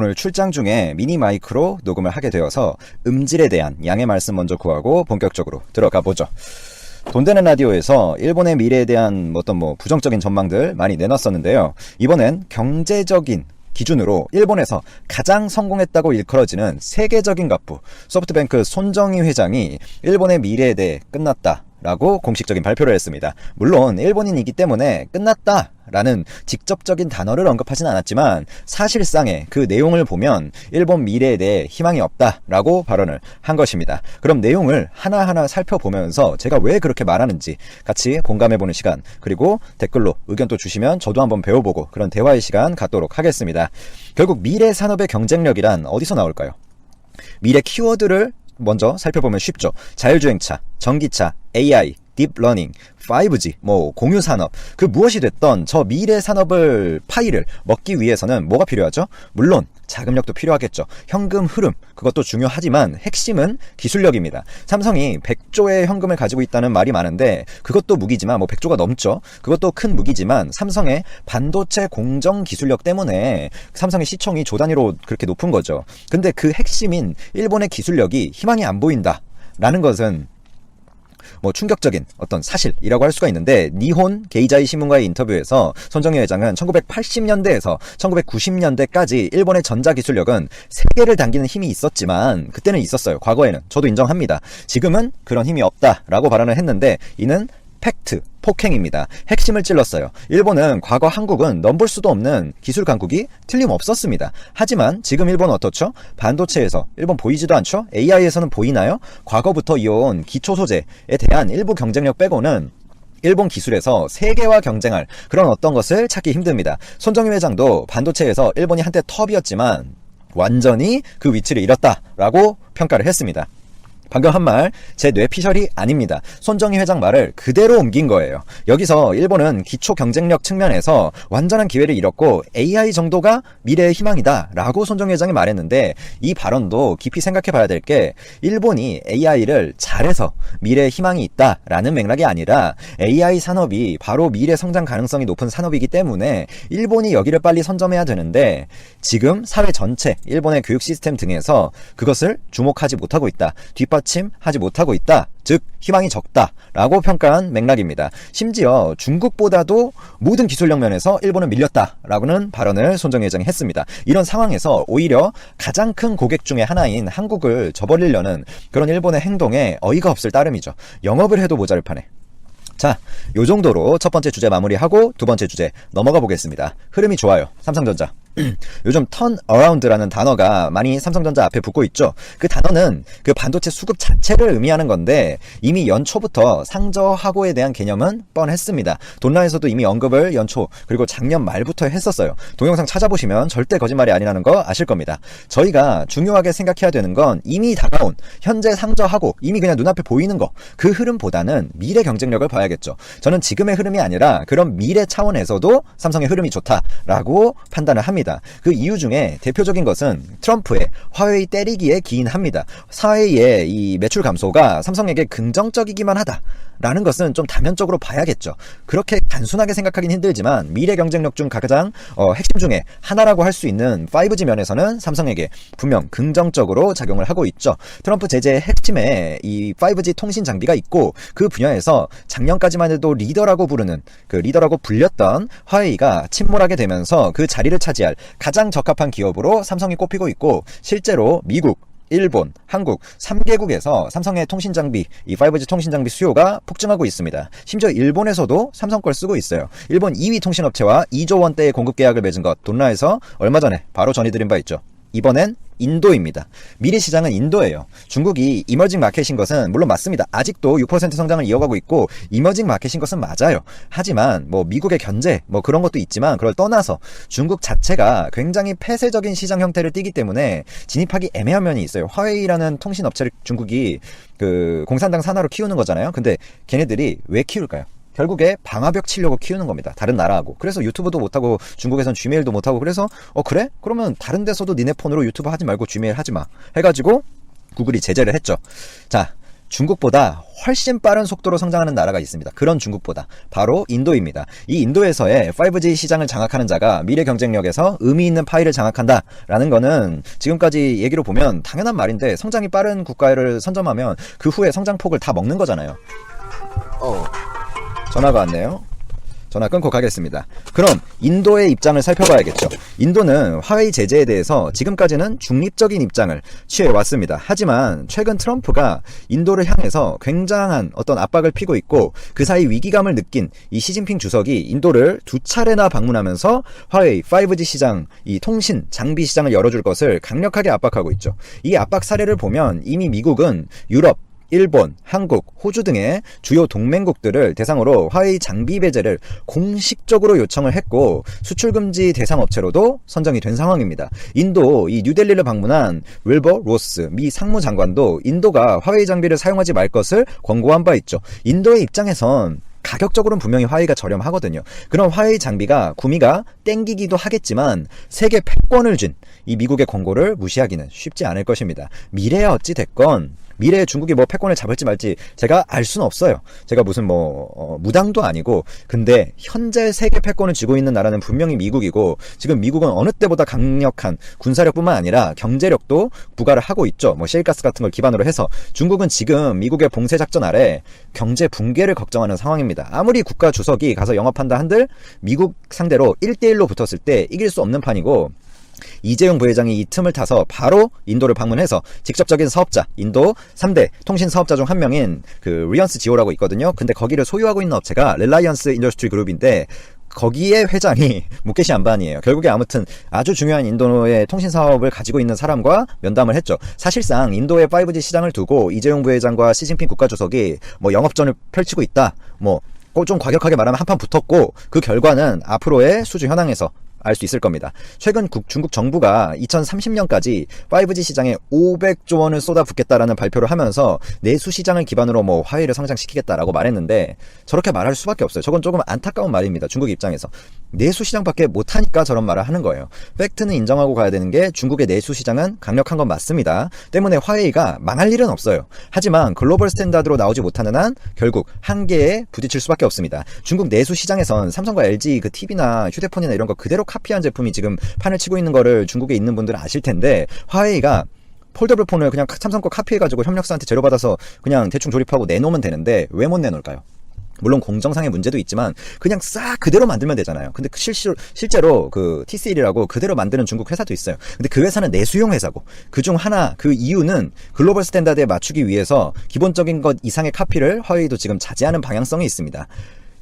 오늘 출장 중에 미니 마이크로 녹음을 하게 되어서 음질에 대한 양해 말씀 먼저 구하고 본격적으로 들어가 보죠. 돈 되는 라디오에서 일본의 미래에 대한 어떤 부정적인 전망들 많이 내놨었는데요. 이번엔 경제적인 기준으로 일본에서 가장 성공했다고 일컬어지는 세계적인 갑부 소프트뱅크 손정희 회장이 일본의 미래에 대해 끝났다 라고 공식적인 발표를 했습니다. 물론 일본인이기 때문에 끝났다 라는 직접적인 단어를 언급하진 않았지만 사실상의 그 내용을 보면 일본 미래에 대해 희망이 없다 라고 발언을 한 것입니다. 그럼 내용을 하나하나 살펴보면서 제가 왜 그렇게 말하는지 같이 공감해보는 시간, 그리고 댓글로 의견도 주시면 저도 한번 배워보고 그런 대화의 시간 갖도록 하겠습니다. 결국 미래 산업의 경쟁력이란 어디서 나올까요? 미래 키워드를 먼저 살펴보면 쉽죠. 자율주행차, 전기차, AI, 딥러닝, 5G, 공유 산업, 그 무엇이 됐던 저 미래 산업을 파이를 먹기 위해서는 뭐가 필요하죠? 물론 자금력도 필요하겠죠. 현금 흐름, 그것도 중요하지만 핵심은 기술력입니다. 삼성이 100조의 현금을 가지고 있다는 말이 많은데 그것도 무기지만 100조가 넘죠. 그것도 큰 무기지만 삼성의 반도체 공정 기술력 때문에 삼성의 시총이 조 단위로 그렇게 높은 거죠. 근데 그 핵심인 일본의 기술력이 희망이 안 보인다 라는 것은 충격적인 어떤 사실이라고 할 수가 있는데, 니혼 게이자이 신문과의 인터뷰에서 손정희 회장은 1980년대에서 1990년대까지 일본의 전자기술력은 세계를 당기는 힘이 있었지만 그때는 있었어요. 과거에는. 저도 인정합니다. 지금은 그런 힘이 없다라고 발언을 했는데 이는 팩트, 폭행입니다. 핵심을 찔렀어요. 일본은 과거 한국은 넘볼 수도 없는 기술 강국이 틀림없었습니다. 하지만 지금 일본은 어떻죠? 반도체에서 일본 보이지도 않죠? AI에서는 보이나요? 과거부터 이어온 기초소재에 대한 일부 경쟁력 빼고는 일본 기술에서 세계와 경쟁할 그런 어떤 것을 찾기 힘듭니다. 손정희 회장도 반도체에서 일본이 한때 톱이었지만 완전히 그 위치를 잃었다라고 평가를 했습니다. 방금 한 말 제 뇌피셜이 아닙니다. 손정희 회장 말을 그대로 옮긴 거예요. 여기서 일본은 기초 경쟁력 측면에서 완전한 기회를 잃었고 AI 정도가 미래의 희망이다 라고 손정희 회장이 말했는데, 이 발언도 깊이 생각해 봐야 될 게 일본이 AI를 잘해서 미래의 희망이 있다 라는 맥락이 아니라 AI 산업이 바로 미래 성장 가능성이 높은 산업이기 때문에 일본이 여기를 빨리 선점해야 되는데 지금 사회 전체, 일본의 교육 시스템 등에서 그것을 주목하지 못하고 있다, 뒷받침하지 못하고 있다, 즉 희망이 적다라고 평가한 맥락입니다. 심지어 중국보다도 모든 기술력 면에서 일본은 밀렸다라고는 발언을 손정희 회장이 했습니다. 이런 상황에서 오히려 가장 큰 고객 중에 하나인 한국을 저버리려는 그런 일본의 행동에 어이가 없을 따름이죠. 영업을 해도 모자를 판에. 자, 요 정도로 첫 번째 주제 마무리하고 두 번째 주제 넘어가 보겠습니다. 흐름이 좋아요. 삼성전자. 요즘 턴어라운드라는 단어가 많이 삼성전자 앞에 붙고 있죠. 그 단어는 그 반도체 수급 자체를 의미하는 건데 이미 연초부터 상저하고에 대한 개념은 뻔했습니다. 돈라에서도 이미 언급을 연초 그리고 작년 말부터 했었어요. 동영상 찾아보시면 절대 거짓말이 아니라는 거 아실 겁니다. 저희가 중요하게 생각해야 되는 건 이미 다가온 현재 상저하고 이미 그냥 눈앞에 보이는 거, 그 흐름보다는 미래 경쟁력을 봐야겠죠. 저는 지금의 흐름이 아니라 그런 미래 차원에서도 삼성의 흐름이 좋다라고 판단을 합니다. 그 이유 중에 대표적인 것은 트럼프의 화웨이 때리기에 기인합니다. 화웨이의 이 매출 감소가 삼성에게 긍정적이기만 하다라는 것은 좀 다면적으로 봐야겠죠. 그렇게 단순하게 생각하긴 힘들지만 미래 경쟁력 중 가장 핵심 중에 하나라고 할 수 있는 5G 면에서는 삼성에게 분명 긍정적으로 작용을 하고 있죠. 트럼프 제재의 핵심에 이 5G 통신 장비가 있고 그 분야에서 작년까지만 해도 리더라고 불렸던 화웨이가 침몰하게 되면서 그 자리를 차지할 가장 적합한 기업으로 삼성이 꼽히고 있고, 실제로 미국, 일본, 한국 3개국에서 삼성의 통신장비, 이 5G 통신장비 수요가 폭증하고 있습니다. 심지어 일본에서도 삼성 걸 쓰고 있어요. 일본 2위 통신업체와 2조 원대의 공급 계약을 맺은 것 돈라에서 얼마 전에 바로 전해드린 바 있죠. 이번엔 인도입니다. 미래 시장은 인도예요. 중국이 이머징 마켓인 것은 물론 맞습니다. 아직도 6% 성장을 이어가고 있고 이머징 마켓인 것은 맞아요. 하지만 미국의 견제 그런 것도 있지만 그걸 떠나서 중국 자체가 굉장히 폐쇄적인 시장 형태를 띠기 때문에 진입하기 애매한 면이 있어요. 화웨이라는 통신 업체를 중국이 그 공산당 산하로 키우는 거잖아요. 근데 걔네들이 왜 키울까요? 결국에 방화벽 치려고 키우는 겁니다. 다른 나라하고. 그래서 유튜브도 못하고 중국에선 Gmail도 못하고, 그래서 그래? 그러면 다른 데서도 니네 폰으로 유튜브 하지 말고 Gmail 하지 마 해가지고 구글이 제재를 했죠. 자, 중국보다 훨씬 빠른 속도로 성장하는 나라가 있습니다. 그런 중국보다 바로 인도입니다. 이 인도에서의 5G 시장을 장악하는 자가 미래 경쟁력에서 의미 있는 파이를 장악한다라는 거는 지금까지 얘기로 보면 당연한 말인데, 성장이 빠른 국가를 선점하면 그 후에 성장폭을 다 먹는 거잖아요. 전화가 왔네요. 전화 끊고 가겠습니다. 그럼 인도의 입장을 살펴봐야겠죠. 인도는 화웨이 제재에 대해서 지금까지는 중립적인 입장을 취해왔습니다. 하지만 최근 트럼프가 인도를 향해서 굉장한 어떤 압박을 피고 있고, 그 사이 위기감을 느낀 이 시진핑 주석이 인도를 2차례나 방문하면서 화웨이 5G 시장, 이 통신 장비 시장을 열어줄 것을 강력하게 압박하고 있죠. 이 압박 사례를 보면 이미 미국은 유럽, 일본, 한국, 호주 등의 주요 동맹국들을 대상으로 화웨이 장비 배제를 공식적으로 요청을 했고, 수출 금지 대상 업체로도 선정이 된 상황입니다. 인도 이 뉴델리를 방문한 윌버 로스 미 상무장관도 인도가 화웨이 장비를 사용하지 말 것을 권고한 바 있죠. 인도의 입장에선 가격적으로는 분명히 화웨이가 저렴하거든요. 그런 화웨이 장비가 구미가 땡기기도 하겠지만 세계 패권을 쥔 이 미국의 권고를 무시하기는 쉽지 않을 것입니다. 미래에 어찌 됐건 미래에 중국이 뭐 패권을 잡을지 말지 제가 알 수는 없어요. 제가 무슨 무당도 아니고. 근데 현재 세계 패권을 쥐고 있는 나라는 분명히 미국이고, 지금 미국은 어느 때보다 강력한 군사력뿐만 아니라 경제력도 부과를 하고 있죠. 셰일가스 같은 걸 기반으로 해서. 중국은 지금 미국의 봉쇄 작전 아래 경제 붕괴를 걱정하는 상황입니다. 아무리 국가 주석이 가서 영업한다 한들 미국 상대로 1대1로 붙었을 때 이길 수 없는 판이고, 이재용 부회장이 이 틈을 타서 바로 인도를 방문해서 직접적인 사업자, 인도 3대 통신 사업자 중 한 명인 그 리언스 지오라고 있거든요. 근데 거기를 소유하고 있는 업체가 릴라이언스 인더스트리 그룹인데, 거기에 회장이 무케시 안바니예요. 결국에 아무튼 아주 중요한 인도의 통신 사업을 가지고 있는 사람과 면담을 했죠. 사실상 인도의 5G 시장을 두고 이재용 부회장과 시진핑 국가주석이 영업전을 펼치고 있다, 좀 과격하게 말하면 한판 붙었고, 그 결과는 앞으로의 수주 현황에서 알 수 있을 겁니다. 최근 중국 정부가 2030년까지 5G 시장에 500조 원을 쏟아붓겠다라는 발표를 하면서 내수 시장을 기반으로 화웨이를 성장시키겠다라고 말했는데, 저렇게 말할 수밖에 없어요. 저건 조금 안타까운 말입니다. 중국 입장에서. 내수 시장밖에 못하니까 저런 말을 하는 거예요. 팩트는 인정하고 가야 되는 게, 중국의 내수 시장은 강력한 건 맞습니다. 때문에 화웨이가 망할 일은 없어요. 하지만 글로벌 스탠다드로 나오지 못하는 한 결국 한계에 부딪힐 수밖에 없습니다. 중국 내수 시장에선 삼성과 LG 그 TV나 휴대폰이나 이런 거 그대로 카피한 제품이 지금 판을 치고 있는 거를 중국에 있는 분들은 아실 텐데, 화웨이가 폴더블 폰을 그냥 삼성 거 카피해가지고 협력사한테 재료받아서 그냥 대충 조립하고 내놓으면 되는데 왜 못 내놓을까요? 물론 공정상의 문제도 있지만 그냥 싹 그대로 만들면 되잖아요. 근데 실제로 그 TCL이라고 그대로 만드는 중국 회사도 있어요. 근데 그 회사는 내수용 회사고, 그중 하나 그 이유는 글로벌 스탠다드에 맞추기 위해서 기본적인 것 이상의 카피를 화웨이도 지금 자제하는 방향성이 있습니다.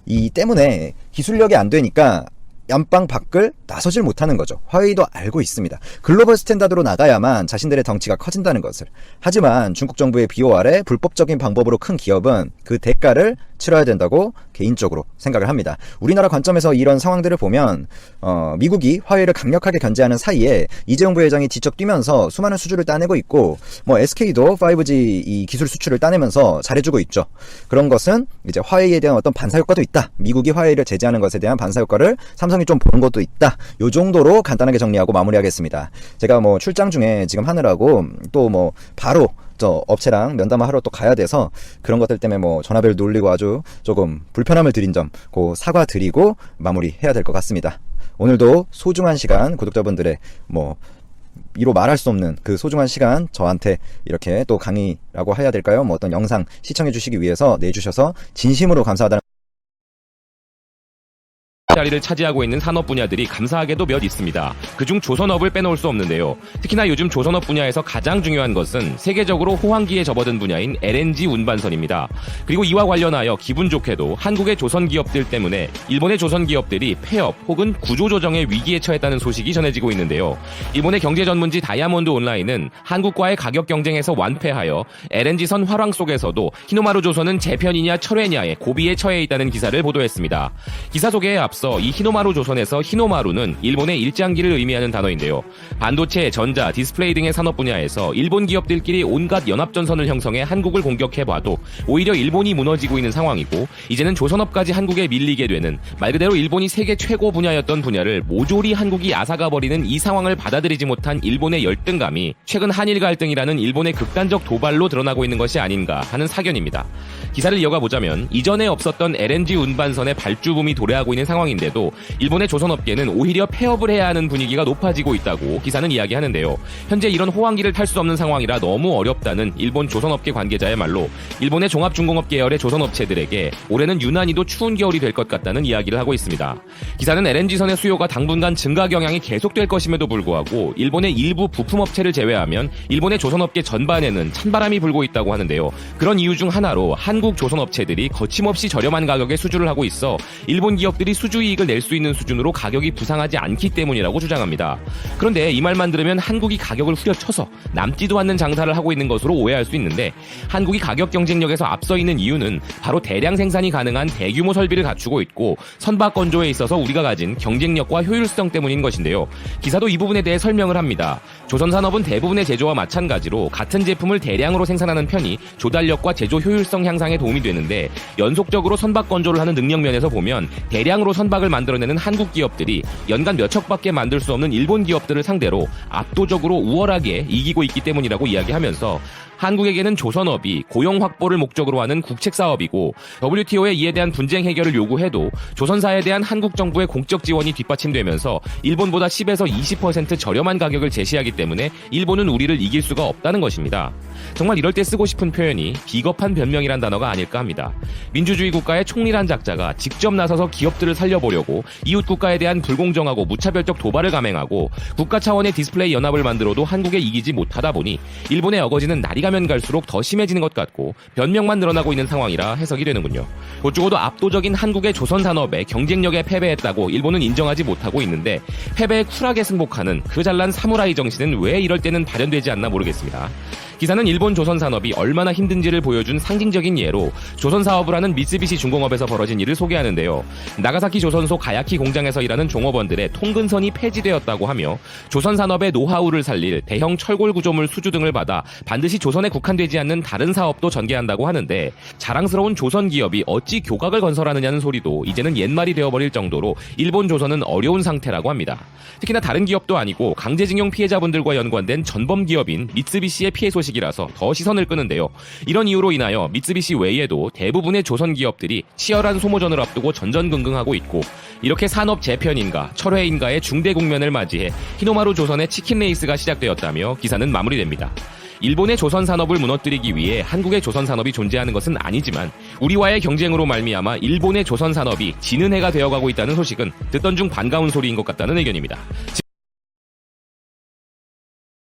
이 때문에 기술력이 안 되니까 연방 밖을 나서질 못하는 거죠. 화웨이도 알고 있습니다. 글로벌 스탠다드로 나가야만 자신들의 덩치가 커진다는 것을. 하지만 중국 정부의 비호 아래 불법적인 방법으로 큰 기업은 그 대가를 치러야 된다고 개인적으로 생각을 합니다. 우리나라 관점에서 이런 상황들을 보면 미국이 화웨이를 강력하게 견제하는 사이에 이재용 부회장이 지적 뛰면서 수많은 수주를 따내고 있고, SK도 5G 이 기술 수출을 따내면서 잘해주고 있죠. 그런 것은 이제 화웨이에 대한 어떤 반사효과도 있다. 미국이 화웨이를 제재하는 것에 대한 반사효과를 삼성이 좀 보는 것도 있다. 요 정도로 간단하게 정리하고 마무리하겠습니다. 제가 출장 중에 지금 하느라고 또 바로 저 업체랑 면담을 하러 또 가야 돼서 그런 것들 때문에 전화벨도 울리고 아주 조금 불편함을 드린 점 사과드리고 마무리해야 될 것 같습니다. 오늘도 소중한 시간, 구독자분들의 이로 말할 수 없는 그 소중한 시간 저한테 이렇게 또 강의라고 해야 될까요? 어떤 영상 시청해 주시기 위해서 내주셔서 진심으로 감사하다는 자리를 차지하고 있는 산업 분야들이 감사하게도 몇 있습니다. 그중 조선업을 빼놓을 수 없는데요. 특히나 요즘 조선업 분야에서 가장 중요한 것은 세계적으로 호황기에 접어든 분야인 LNG 운반선입니다. 그리고 이와 관련하여 기분 좋게도 한국의 조선 기업들 때문에 일본의 조선 기업들이 폐업 혹은 구조조정의 위기에 처했다는 소식이 전해지고 있는데요. 일본의 경제 전문지 다이아몬드 온라인은 한국과의 가격 경쟁에서 완패하여 LNG선 활황 속에서도 히노마루 조선은 재편이냐 철회냐의 고비에 처해 있다는 기사를 보도했습니다. 기사 소개에 앞서 앞서 이 히노마루 조선에서 히노마루는 일본의 일장기를 의미하는 단어인데요. 반도체, 전자, 디스플레이 등의 산업 분야에서 일본 기업들끼리 온갖 연합전선을 형성해 한국을 공격해봐도 오히려 일본이 무너지고 있는 상황이고, 이제는 조선업까지 한국에 밀리게 되는, 말 그대로 일본이 세계 최고 분야였던 분야를 모조리 한국이 앗아가버리는 이 상황을 받아들이지 못한 일본의 열등감이 최근 한일 갈등이라는 일본의 극단적 도발로 드러나고 있는 것이 아닌가 하는 사견입니다. 기사를 이어가 보자면 이전에 없었던 LNG 운반선의 발주붐이 도래하고 있는 상황인데도 일본의 조선업계는 오히려 폐업을 해야 하는 분위기가 높아지고 있다고 기사는 이야기하는데요. 현재 이런 호황기를 탈 수 없는 상황이라 너무 어렵다는 일본 조선업계 관계자의 말로 일본의 종합중공업 계열의 조선업체들에게 올해는 유난히도 추운 겨울이 될 것 같다는 이야기를 하고 있습니다. 기사는 LNG선의 수요가 당분간 증가 경향이 계속될 것임에도 불구하고 일본의 일부 부품업체를 제외하면 일본의 조선업계 전반에는 찬바람이 불고 있다고 하는데요. 그런 이유 중 하나로 한국 조선업체들이 거침없이 저렴한 가격에 수주를 하고 있어 일본 기업들이 수주이익을 낼 수 있는 수준으로 가격이 부상하지 않기 때문이라고 주장합니다. 그런데 이 말만 들으면 한국이 가격을 후려쳐서 남지도 않는 장사를 하고 있는 것으로 오해할 수 있는데, 한국이 가격 경쟁력에서 앞서 있는 이유는 바로 대량 생산이 가능한 대규모 설비를 갖추고 있고 선박 건조에 있어서 우리가 가진 경쟁력과 효율성 때문인 것인데요. 기사도 이 부분에 대해 설명을 합니다. 조선산업은 대부분의 제조와 마찬가지로 같은 제품을 대량으로 생산하는 편이 조달력과 제조 효율성 향상에 도움이 되는데, 연속적으로 선박 건조를 하는 능력 면에서 보면 대량으로 선박을 만들어내는 한국 기업들이 연간 몇 척밖에 만들 수 없는 일본 기업들을 상대로 압도적으로 우월하게 이기고 있기 때문이라고 이야기하면서, 한국에게는 조선업이 고용 확보를 목적으로 하는 국책 사업이고 WTO에 이에 대한 분쟁 해결을 요구해도 조선사에 대한 한국 정부의 공적 지원이 뒷받침되면서 일본보다 10에서 20% 저렴한 가격을 제시하기 때문에 일본은 우리를 이길 수가 없다는 것입니다. 정말 이럴 때 쓰고 싶은 표현이 비겁한 변명이란 단어가 아닐까 합니다. 민주주의 국가의 총리란 작자가 직접 나서서 기업들을 살려보려고 이웃 국가에 대한 불공정하고 무차별적 도발을 감행하고 국가 차원의 디스플레이 연합을 만들어도 한국에 이기지 못하다 보니 일본의 어거지는 날이 가면 갈수록 더 심해지는 것 같고 변명만 늘어나고 있는 상황이라 해석이 되는군요. 곧 죽어도 압도적인 한국의 조선산업의 경쟁력에 패배했다고 일본은 인정하지 못하고 있는데, 패배에 쿨하게 승복하는 그 잘난 사무라이 정신은 왜 이럴 때는 발현되지 않나 모르겠습니다. 기사는 일본 조선산업이 얼마나 힘든지를 보여준 상징적인 예로 조선사업을 하는 미쓰비시 중공업에서 벌어진 일을 소개하는데요. 나가사키 조선소 가야키 공장에서 일하는 종업원들의 통근선이 폐지되었다고 하며 조선산업의 노하우를 살릴 대형 철골 구조물 수주 등을 받아 반드시 조선에 국한되지 않는 다른 사업도 전개한다고 하는데, 자랑스러운 조선 기업이 어찌 교각을 건설하느냐는 소리도 이제는 옛말이 되어버릴 정도로 일본 조선은 어려운 상태라고 합니다. 특히나 다른 기업도 아니고 강제징용 피해자분들과 연관된 전범 기업인 미쓰비시의 피해 소식이라서 더 시선을 끄는데요. 이런 이유로 인하여 미쓰비시 외에도 대부분의 조선 기업들이 치열한 소모전을 앞두고 전전긍긍하고 있고, 이렇게 산업 재편인가 철회인가의 중대 국면을 맞이해 히노마루 조선의 치킨 레이스가 시작되었다며 기사는 마무리됩니다. 일본의 조선 산업을 무너뜨리기 위해 한국의 조선 산업이 존재하는 것은 아니지만 우리와의 경쟁으로 말미암아 일본의 조선 산업이 지는 해가 되어가고 있다는 소식은 듣던 중 반가운 소리인 것 같다는 의견입니다.